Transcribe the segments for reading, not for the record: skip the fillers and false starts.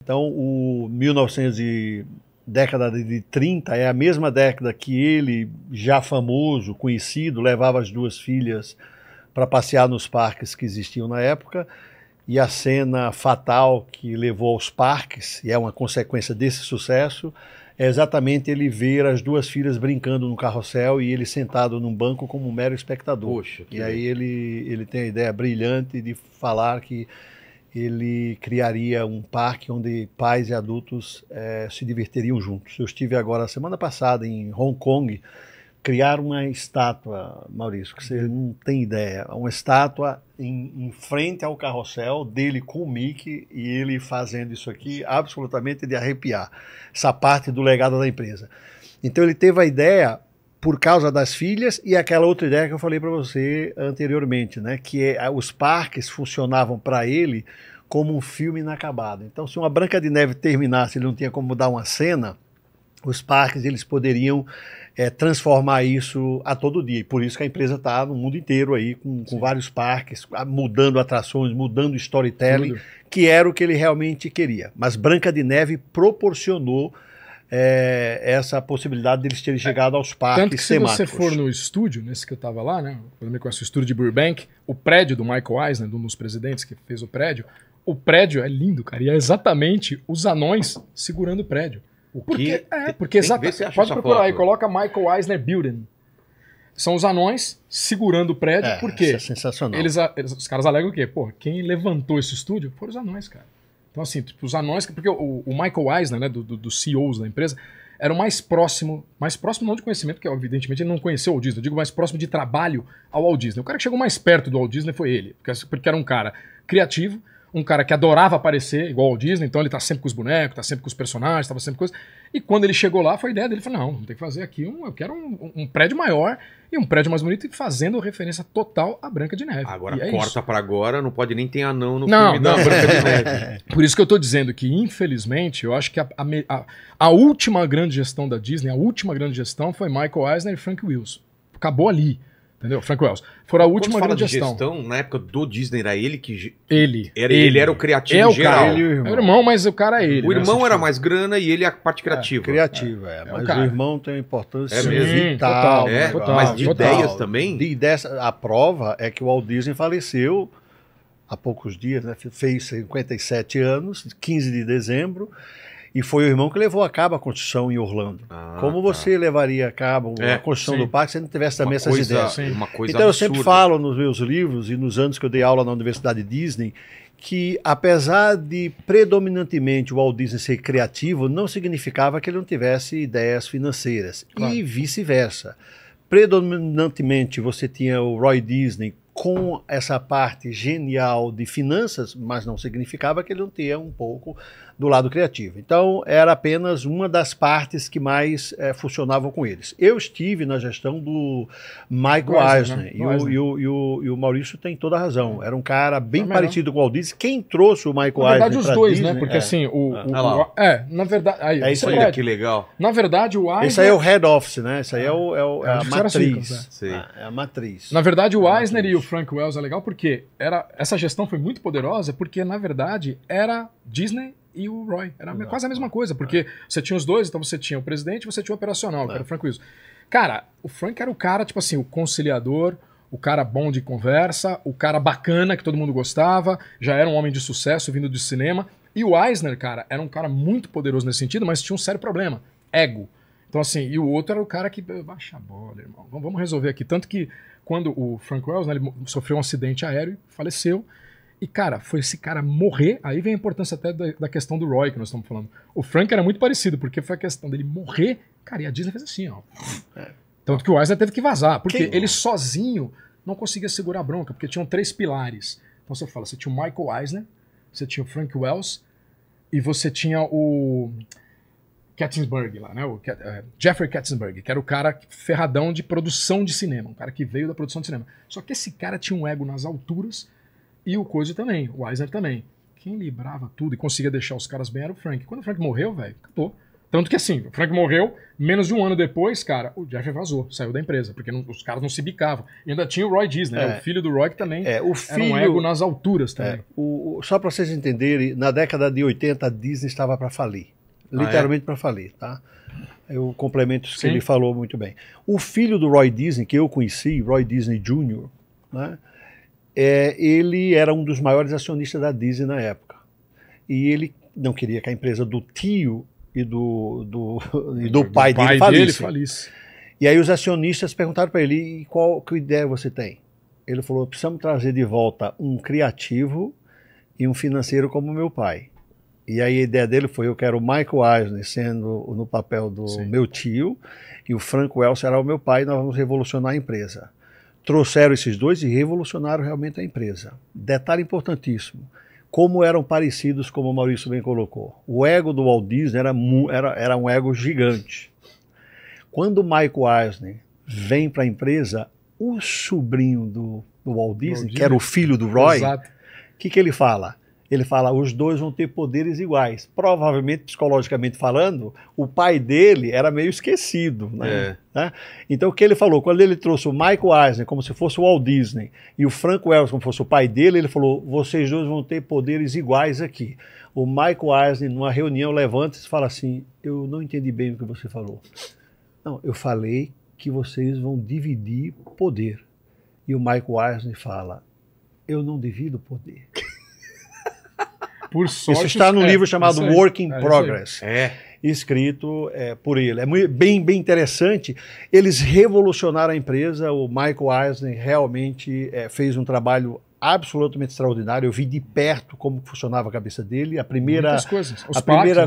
Então, o 1900 década de 30 é a mesma década que ele, já famoso, conhecido, levava as duas filhas para passear nos parques que existiam na época, e a cena fatal que levou aos parques, e é uma consequência desse sucesso, é exatamente ele ver as duas filhas brincando no carrossel e ele sentado num banco como um mero espectador. Poxa, e aí ele tem a ideia brilhante de falar que ele criaria um parque onde pais e adultos se divertiriam juntos. Eu estive agora, semana passada, em Hong Kong, criar uma estátua, Maurício, que você não tem ideia, uma estátua em frente ao carrossel dele com o Mickey e ele fazendo isso aqui absolutamente de arrepiar. Essa parte do legado da empresa. Então ele teve a ideia por causa das filhas e aquela outra ideia que eu falei para você anteriormente, né, que os parques funcionavam para ele como um filme inacabado. Então, se uma Branca de Neve terminasse, ele não tinha como dar uma cena, os parques eles poderiam transformar isso a todo dia. E por isso que a empresa está no mundo inteiro aí, com vários parques, mudando atrações, mudando storytelling, que era o que ele realmente queria. Mas Branca de Neve proporcionou essa possibilidade deles terem chegado aos parques tanto que temáticos. Se você for no estúdio, nesse que eu estava lá, né, quando eu me conheço o estúdio de Burbank, o prédio do Michael Eisner, um dos presidentes que fez o prédio é lindo, cara, e é exatamente os anões segurando o prédio. Porque exatamente. Pode procurar aí, coloca Michael Eisner Building. São os anões segurando o prédio, porque isso é sensacional. Os caras alegam o quê? Pô, quem levantou esse estúdio foram os anões, cara. Então, assim, tipo, os anões. Porque o Michael Eisner, né, dos CEOs da empresa, era o mais próximo não de conhecimento, que evidentemente ele não conheceu o Walt Disney, eu digo mais próximo de trabalho ao Walt Disney. O cara que chegou mais perto do Walt Disney foi ele, porque era um cara criativo, um cara que adorava aparecer, igual ao Disney, então ele tá sempre com os bonecos, tá sempre com os personagens, tava sempre com coisa. E quando ele chegou lá, foi a ideia dele, ele falou, não, tem que fazer aqui, eu quero um prédio maior e um prédio mais bonito, e fazendo referência total à Branca de Neve. Agora corta pra agora, não pode nem ter anão no filme não, da Branca de Neve. Por isso que eu tô dizendo que, infelizmente, eu acho que a última grande gestão da Disney, a última grande gestão foi Michael Eisner e Frank Wills. Acabou ali. Entendeu? Frank Wells. Foram a última grande gestão. Na época do Disney, era ele que... Ele era o criativo geral. Cara, é o irmão, mas o cara é ele. O irmão era mais grana e ele a parte criativa. Mas o irmão tem uma importância vital. Total. Mas de ideias também? A prova é que o Walt Disney faleceu há poucos dias, né? Fez 57 anos, 15 de dezembro. E foi o irmão que levou a cabo a construção em Orlando. Como você levaria a cabo a construção do parque se não tivesse também essas ideias? Então eu sempre falo nos meus livros e nos anos que eu dei aula na Universidade Disney que, apesar de predominantemente o Walt Disney ser criativo, não significava que ele não tivesse ideias financeiras. E vice-versa. Predominantemente você tinha o Roy Disney com essa parte genial de finanças, mas não significava que ele não tinha um pouco do lado criativo. Então, era apenas uma das partes que mais funcionavam com eles. Eu estive na gestão do Michael Eisner, e o Maurício tem toda a razão. Era um cara bem parecido com o Walt Disney. Quem trouxe o Michael Eisner? Na verdade, os dois, Disney, né? Porque assim, na verdade... É isso aí, que legal. Na verdade, o Eisner... Esse aí é o head office, né? Esse aí é a matriz. É a matriz. Na verdade, o Eisner e o Frank Wells é legal porque essa gestão foi muito poderosa porque, na verdade, era Disney e o Roy. Era quase a mesma coisa, porque você tinha os dois, então você tinha o presidente e você tinha o operacional, que era o Frank Wells. Cara, o Frank era o cara, tipo assim, o conciliador, o cara bom de conversa, o cara bacana que todo mundo gostava, já era um homem de sucesso vindo do cinema. E o Eisner, cara, era um cara muito poderoso nesse sentido, mas tinha um sério problema, ego. Então assim, e o outro era o cara que, baixa a bola, irmão, vamos resolver aqui. Tanto que quando o Frank Wells, né, ele sofreu um acidente aéreo, faleceu, e cara, foi esse cara morrer, aí vem a importância até da questão do Roy que nós estamos falando. O Frank era muito parecido, porque foi a questão dele morrer, cara, e a Disney fez assim, ó. Tanto que o Eisner teve que vazar, porque ele sozinho não conseguia segurar a bronca, porque tinham 3 pilares. Então você fala, você tinha o Michael Eisner, você tinha o Frank Wells, e você tinha o Katzenberg lá, né? Jeffrey Katzenberg, que era o cara ferradão de produção de cinema, um cara que veio da produção de cinema. Só que esse cara tinha um ego nas alturas e o Coisa também, o Eisner também. Quem librava tudo e conseguia deixar os caras bem era o Frank. Quando o Frank morreu, velho, acabou. Tanto que assim, o Frank morreu, menos de um ano depois, cara, o Jeff vazou, saiu da empresa, porque os caras não se bicavam. E ainda tinha o Roy Disney, né? O filho do Roy que também o filho, era um ego nas alturas também. Só para vocês entenderem, na década de 80 a Disney estava para falir. Literalmente para falir, tá? Eu complemento isso que ele falou muito bem. O filho do Roy Disney, que eu conheci, Roy Disney Jr., né? Ele era um dos maiores acionistas da Disney na época. E ele não queria que a empresa do tio e do pai dele falisse. E aí os acionistas perguntaram para ele, e que ideia você tem? Ele falou, precisamos trazer de volta um criativo e um financeiro como meu pai. E aí a ideia dele foi, eu quero o Michael Eisner sendo no papel do meu tio, e o Frank Wells será o meu pai, e nós vamos revolucionar a empresa. Trouxeram esses dois e revolucionaram realmente a empresa. Detalhe importantíssimo, como eram parecidos, como o Maurício bem colocou. O ego do Walt Disney era um ego gigante. Quando o Michael Eisner vem para a empresa, o sobrinho do Walt Disney, que era o filho do Roy, o que ele fala? Ele fala, os dois vão ter poderes iguais. Provavelmente, psicologicamente falando, o pai dele era meio esquecido. Né? Então, o que ele falou? Quando ele trouxe o Michael Eisner como se fosse o Walt Disney e o Frank Wells como se fosse o pai dele, ele falou, vocês dois vão ter poderes iguais aqui. O Michael Eisner, numa reunião, levanta-se e fala assim, eu não entendi bem o que você falou. Não, eu falei que vocês vão dividir poder. E o Michael Eisner fala, eu não divido poder. Por sorte, isso está no livro chamado Work in Progress, escrito por ele. É bem interessante. Eles revolucionaram a empresa. O Michael Eisner realmente fez um trabalho absolutamente extraordinário. Eu vi de perto como funcionava a cabeça dele. A primeira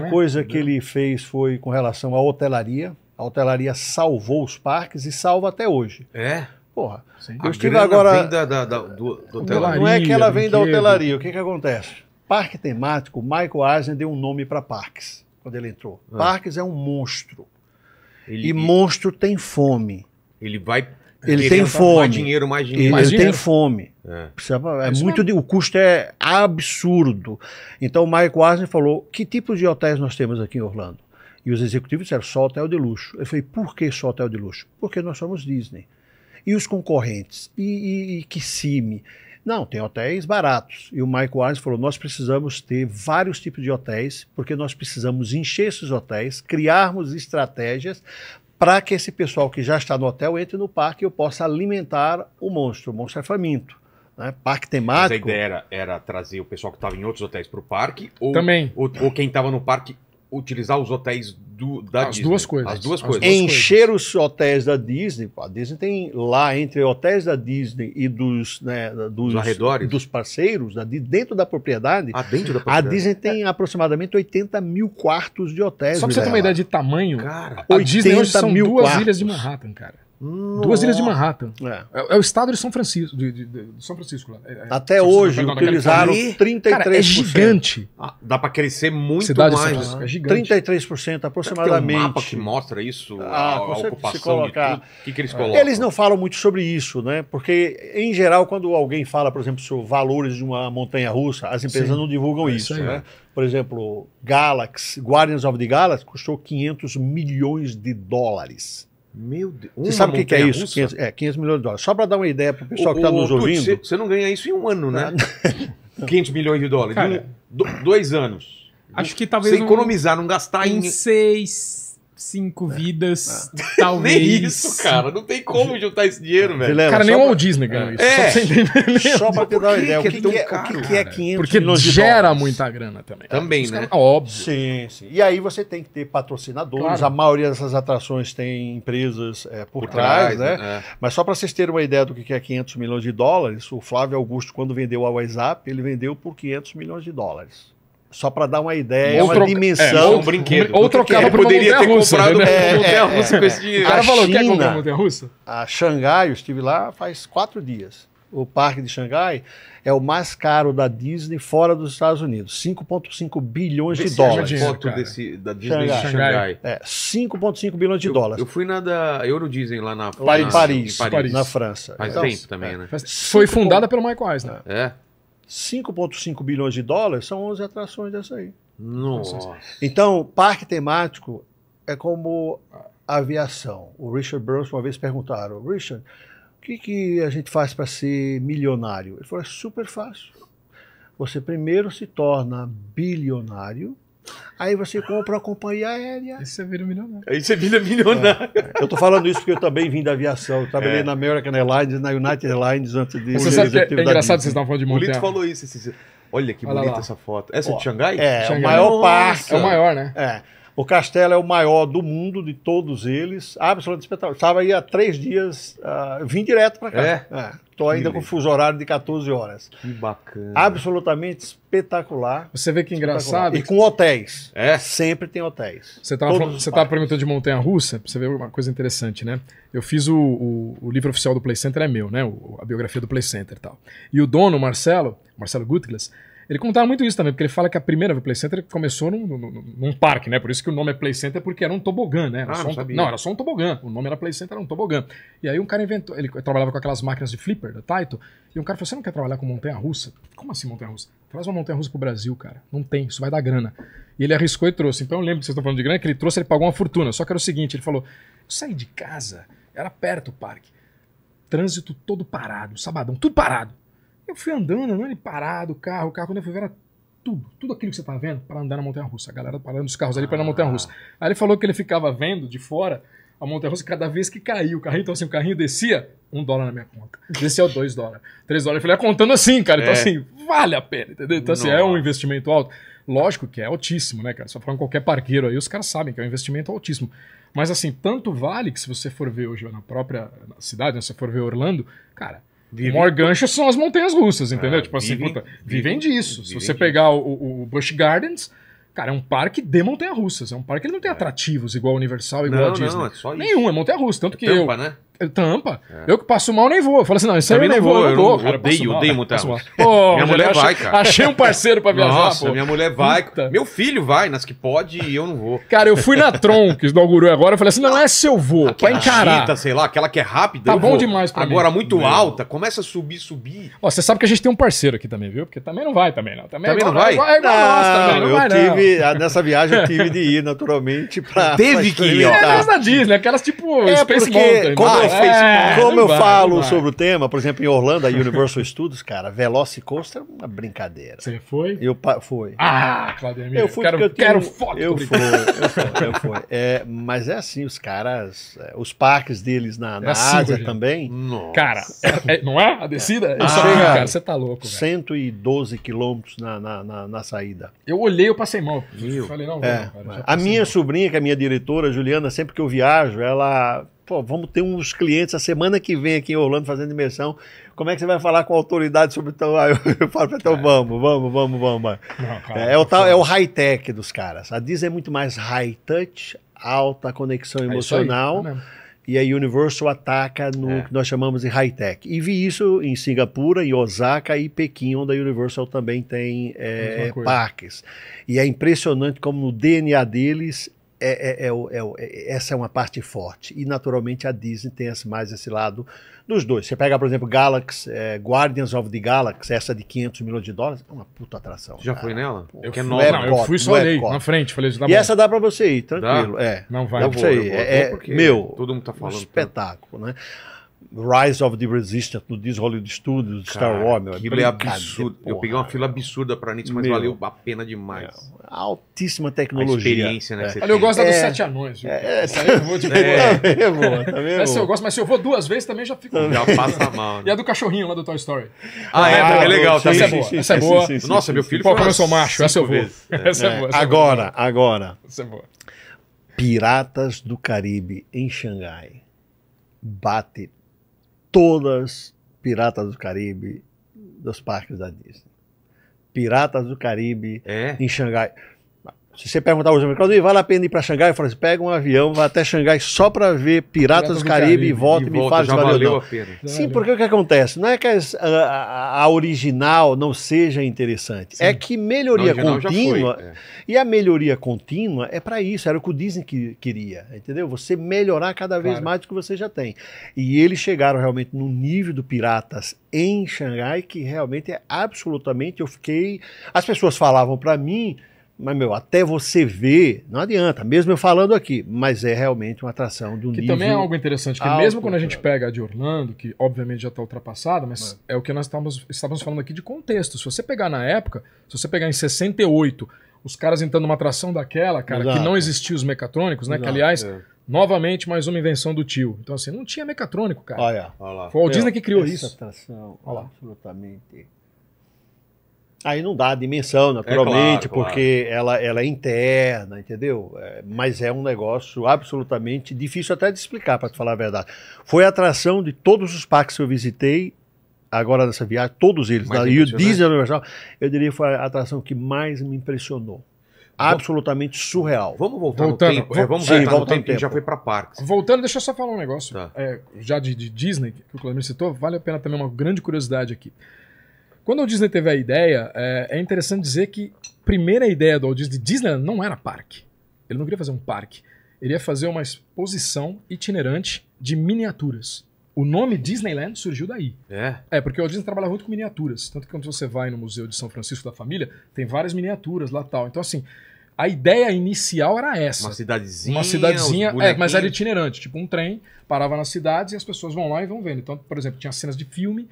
coisa que ele fez foi com relação à hotelaria. A hotelaria salvou os parques e salva até hoje. Porra, eu estive agora... do hotelaria. Não é que ela vem da hotelaria. O que acontece? Parque temático, Michael Eisner deu um nome para parques, quando ele entrou. Parques é um monstro. Monstro tem fome. Ele vai... Ele tem fome. Mais dinheiro. Ele tem fome. O custo é absurdo. Então o Michael Eisner falou, que tipo de hotéis nós temos aqui em Orlando? E os executivos disseram, só hotel de luxo. Eu falei, por que só hotel de luxo? Porque nós somos Disney. E os concorrentes? E Kissimmee? Não, tem hotéis baratos. E o Michael Eisner falou, nós precisamos ter vários tipos de hotéis, porque nós precisamos encher esses hotéis, criarmos estratégias para que esse pessoal que já está no hotel entre no parque e eu possa alimentar o monstro. O monstro é faminto. Né? Parque temático... Mas a ideia era trazer o pessoal que estava em outros hotéis para o parque? Ou quem estava no parque utilizar os hotéis da Disney? As duas coisas. Encher os hotéis da Disney. A Disney tem lá, entre hotéis da Disney e dos arredores, dos parceiros, dentro da propriedade, dentro da propriedade. A Disney tem aproximadamente 80 mil quartos de hotéis. Só pra você ter uma ideia de tamanho, cara, a Disney hoje são 80 mil 2 quartos. ilhas de Manhattan, cara. 2 ilhas de Manhattan. É o estado de São Francisco. São Francisco. Até hoje, utilizaram 33%. Cara, é gigante. Dá para crescer muito mais. É gigante. 33% aproximadamente. Tem um mapa que mostra isso, a ocupação de tudo. O que eles colocam? Eles não falam muito sobre isso, né? Porque, em geral, quando alguém fala, por exemplo, sobre valores de uma montanha-russa, as empresas não divulgam isso, né? Por exemplo, Guardians of the Galaxy custou 500 milhões de dólares. Meu Deus. Você sabe o que é isso? 500 milhões de dólares. Só para dar uma ideia para o pessoal que está nos ouvindo. Você não ganha isso em um ano, né? 500 milhões de dólares. Cara, 2 anos. Acho que talvez você economizar, não gastar em 6, 5 vidas, talvez. Nem isso, cara. Não tem como juntar esse dinheiro, velho. Cara, nem o Walt Disney ganhou isso. Só pra te dar uma ideia. O que é 500 Porque milhões de gera dólares? muita grana também. Também, né? Óbvio. Sim. E aí você tem que ter patrocinadores. Claro. A maioria dessas atrações tem empresas por trás, né? Mas só para vocês terem uma ideia do que é 500 milhões de dólares, o Flávio Augusto, quando vendeu a WhatsApp, ele vendeu por 500 milhões de dólares. Só para dar uma ideia, uma dimensão. Um brinquedo. Ou trocava por uma poderia ter montanha-russa, comprado uma montanha-russa com esse dinheiro. O cara falou, quer comprar uma montanha-russa? A Xangai, eu estive lá faz 4 dias. O parque de Xangai é o mais caro da Disney fora dos Estados Unidos. 5,5 bilhões de dólares. Foto da Disney de Xangai. 5,5 bilhões de dólares. Eu fui na da Euro Disney lá em Paris, na França. Faz tempo também, né? Foi fundada pelo Michael Eisner. 5,5 bilhões de dólares são 11 atrações dessa aí. Nossa. Então, parque temático é como a aviação. O Richard Branson uma vez perguntaram, Richard, o que a gente faz para ser milionário? Ele falou, é super fácil. Você primeiro se torna bilionário, aí você compra uma companhia aérea. Aí você vira milionário. Aí você vira milionário. Eu tô falando isso porque eu também vim da aviação. Eu trabalhei na American Airlines, na United Airlines antes de... Você sabe que é engraçado que vocês estavam falando de montanha. O Lito falou isso. Olha que bonita essa foto. Essa é de Xangai? Xangai. O maior parque. É o maior, né? O castelo é o maior do mundo, de todos eles. Absolutamente espetacular. Estava aí há 3 dias, vim direto para cá. Estou ainda com fuso horário de 14 horas. Que bacana. Absolutamente espetacular. Você vê que engraçado. E com hotéis. Sempre tem hotéis. Você estava perguntando de montanha-russa, você vê uma coisa interessante, né? Eu fiz o livro oficial do Play Center, é meu, né? A biografia do Play Center e tal. E o dono, Marcelo Gutglas, ele contava muito isso também, porque ele fala que a primeira Play Center começou num parque, né? Por isso que o nome é Play Center, porque era um tobogã, né? Era só um tobogã. O nome era Play Center, era um tobogã. E aí um cara inventou, ele trabalhava com aquelas máquinas de flipper da Taito, e um cara falou, você não quer trabalhar com montanha-russa? Como assim montanha-russa? Traz uma montanha-russa pro Brasil, cara. Não tem, isso vai dar grana. E ele arriscou e trouxe. Então eu lembro que vocês estão falando de grana, que ele trouxe, ele pagou uma fortuna. Só que era o seguinte, ele falou, eu saí de casa, era perto o parque, trânsito todo parado, sabadão, tudo parado. Eu fui andando parado, o carro, quando eu fui ver era tudo aquilo que você tá vendo para andar na montanha-russa. A galera parando os carros ali para ir na montanha-russa. Aí ele falou que ele ficava vendo de fora a montanha-russa cada vez que caía o carrinho. Então assim, o carrinho descia $1 na minha conta. Descia $2, $3. Eu falei, contando assim, cara. Então assim, vale a pena, entendeu? Então assim, é um investimento alto. Lógico que é altíssimo, né, cara? Só falando qualquer parqueiro aí, os caras sabem que é um investimento altíssimo. Mas assim, tanto vale que se você for ver hoje na própria cidade, né, se você for ver Orlando, cara... O maior gancho são as montanhas russas, entendeu? Tipo assim, vivem disso. Se você pegar o Busch Gardens, cara, é um parque de montanha-russas. É um parque que não tem atrativos igual a Universal, igual a Disney. Não, é só isso. Nenhum, é montanha-russa. Tanto que Tampa, né? Tampa. Eu que passo mal nem vou. Eu falo assim, não, isso aí eu nem vou. Eu não vou, cara. Odeio montanha-russa. Minha mulher vai, cara. Achei um parceiro pra viajar, Nossa, minha mulher vai. Meu filho vai nas que pode e eu não vou. Cara, eu fui na Tron, que inaugurou agora, eu falei assim, não é se eu vou, pra encarar. Chita, sei lá, aquela que é rápida. Tá bom demais pra mim. Agora, muito alta, começa a subir. Ó, você sabe que a gente tem um parceiro aqui também, viu? Porque também não vai, também não. Também não vai? É igual nós também, não vai não. Nessa viagem eu tive de ir, naturalmente, pra... Teve que ir, ó. É aquelas da Disney, aquelas tipo Space Mountain. Como eu falo sobre o tema, por exemplo, em Orlando, a Universal Studios, cara, Velocicoaster é uma brincadeira. Você foi? Eu fui. Claudemir, eu fui quero foto. Eu fui. Mas é assim, os caras, os parques deles na Ásia também. Nossa. Cara, não é? A descida? Cara, você tá louco, velho. 112 quilômetros na saída. Eu olhei, eu passei mal. Falei, não, cara, a minha sobrinha, que é a minha diretora, Juliana, sempre que eu viajo, ela... Pô, vamos ter uns clientes a semana que vem aqui em Orlando fazendo imersão. Como é que você vai falar com a autoridade sobre então? Eu falo, então vamos. Não, cara, é o high-tech dos caras. A Disney é muito mais high-touch, alta conexão emocional. E a Universal ataca no que nós chamamos de high-tech. E vi isso em Singapura, em Osaka e Pequim, onde a Universal também tem parques. E é impressionante como no DNA deles... essa é uma parte forte. E, naturalmente, a Disney tem mais esse lado dos dois. Você pega, por exemplo, Guardians of the Galaxy, essa de $500 milhões, é uma puta atração. Já foi nela? Eu fui só olhei na frente. Falei, e essa dá pra você ir, tranquilo. Não vai. Dá pra você ir. Todo mundo tá falando. Espetáculo, né? Rise of the Resistance do Disney Hollywood Studios, Star Wars. Aquilo é absurdo. Eu peguei uma fila absurda pra nisso, mas valeu a pena demais. Altíssima tecnologia. A experiência, né? Olha, eu gosto da dos 7 anões. Essa aí eu vou de boa. Essa eu gosto, mas se eu vou 2 vezes também já fico... Já passa mal. E a do cachorrinho lá do Toy Story. É legal. Essa é boa. Nossa, meu filho foi como eu sou macho, essa eu vou. Essa é boa. Agora. Essa é boa. Piratas do Caribe em Xangai. Bate todas Piratas do Caribe dos parques da Disney. Piratas do Caribe em Xangai. Se você perguntar hoje, Claudio, vale a pena ir para Xangai? Eu falo assim, pega um avião, vai até Xangai só para ver Piratas do Caribe e volta e me fala se valeu a pena. Sim, porque o que acontece? Não é que a original não seja interessante, é que melhoria contínua, e a melhoria contínua é para isso, era o que o Disney queria, entendeu? Você melhorar cada vez mais do que você já tem. E eles chegaram realmente no nível do Piratas em Xangai, que realmente é absolutamente, as pessoas falavam para mim, Mas, meu, até você ver, não adianta, mesmo eu falando aqui, mas é realmente uma atração de um nível... Que também é algo interessante, que mesmo quando a gente pega a de Orlando, que obviamente já está ultrapassada, mas é o que nós estávamos falando aqui de contexto. Se você pegar na época, se você pegar em 68, os caras entrando numa atração daquela, cara, que não existia os mecatrônicos, né? Que, aliás, novamente, mais uma invenção do tio. Então, assim, não tinha mecatrônico, cara. Olha lá. Foi o Disney que criou isso. Essa atração, absolutamente... Aí não dá a dimensão, naturalmente, porque ela é interna, entendeu? Mas é um negócio absolutamente difícil até de explicar, para te falar a verdade. Foi a atração de todos os parques que eu visitei, agora nessa viagem, todos eles. E o Disney Universal, eu diria que foi a atração que mais me impressionou. Absolutamente surreal. Vamos voltar no tempo. Vamos voltar no tempo, já foi para parques. Voltando, deixa eu só falar um negócio. Tá. Já de Disney, que o Claudemir citou, vale a pena também uma grande curiosidade aqui. Quando o Disney teve a ideia, é interessante dizer que a primeira ideia do Walt Disney não era parque. Ele não queria fazer um parque. Ele ia fazer uma exposição itinerante de miniaturas. O nome Disneyland surgiu daí. Porque o Walt Disney trabalha muito com miniaturas. Tanto que quando você vai no Museu de São Francisco da Família, tem várias miniaturas lá e tal. Então, assim, a ideia inicial era essa. Uma cidadezinha, mas era itinerante. Tipo um trem, parava nas cidades e as pessoas vão lá e vão vendo. Então, por exemplo, tinha cenas de filme,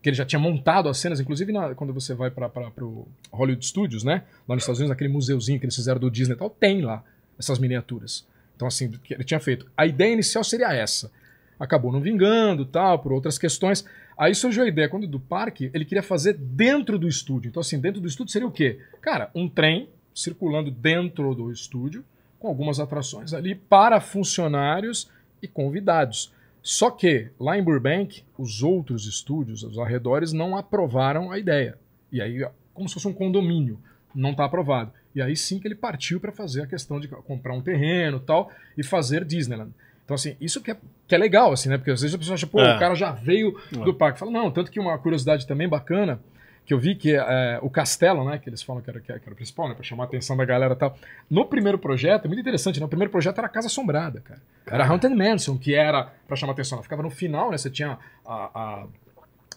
que ele já tinha montado as cenas. Inclusive, quando você vai para o Hollywood Studios, né? Lá nos Estados Unidos, naquele museuzinho que eles fizeram do Disney e tal, tem lá essas miniaturas. Então, assim, que ele tinha feito. A ideia inicial seria essa. Acabou não vingando, tal, por outras questões. Aí surgiu a ideia, quando do parque, ele queria fazer dentro do estúdio. Então, assim, dentro do estúdio seria o quê? Cara, um trem circulando dentro do estúdio, com algumas atrações ali para funcionários e convidados. Só que, lá em Burbank, os outros estúdios, os arredores, não aprovaram a ideia. E aí, como se fosse um condomínio, não está aprovado. E aí sim que ele partiu para fazer a questão de comprar um terreno e tal, e fazer Disneyland. Então, assim, isso que é legal, assim, né? Porque às vezes a pessoa acha, pô, o cara já veio do parque. Fala, não, tanto que uma curiosidade também bacana, que eu vi que o castelo, né, que eles falam que era o principal, né, para chamar a atenção da galera e tal. No primeiro projeto, é muito interessante, né, o primeiro projeto era a Casa Assombrada, cara. Era Haunted Mansion, que era para chamar a atenção. Ela ficava no final, né, você tinha a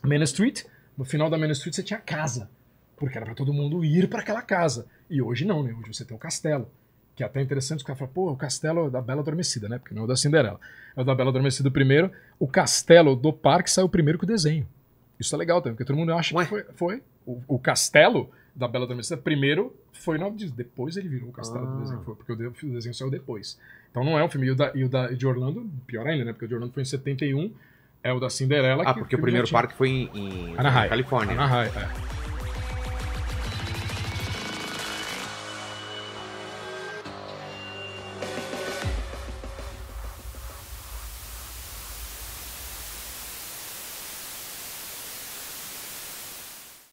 Main Street, no final da Main Street você tinha a casa, porque era para todo mundo ir para aquela casa. E hoje não, né, hoje você tem o castelo, que é até interessante, os caras falam, pô, o castelo da Bela Adormecida, né, porque não é o da Cinderela. É o da Bela Adormecida primeiro, o castelo do parque saiu primeiro que o desenho. Isso é legal também, porque todo mundo acha que foi. O castelo da Bela Adormecida primeiro foi no Disney, depois ele virou o castelo do desenho, porque o desenho saiu depois. Então não é um filme. E o de Orlando, pior ainda, né? Porque o de Orlando foi em 71, é o da Cinderela. Porque o primeiro parque foi em Anaheim, Califórnia. Anaheim,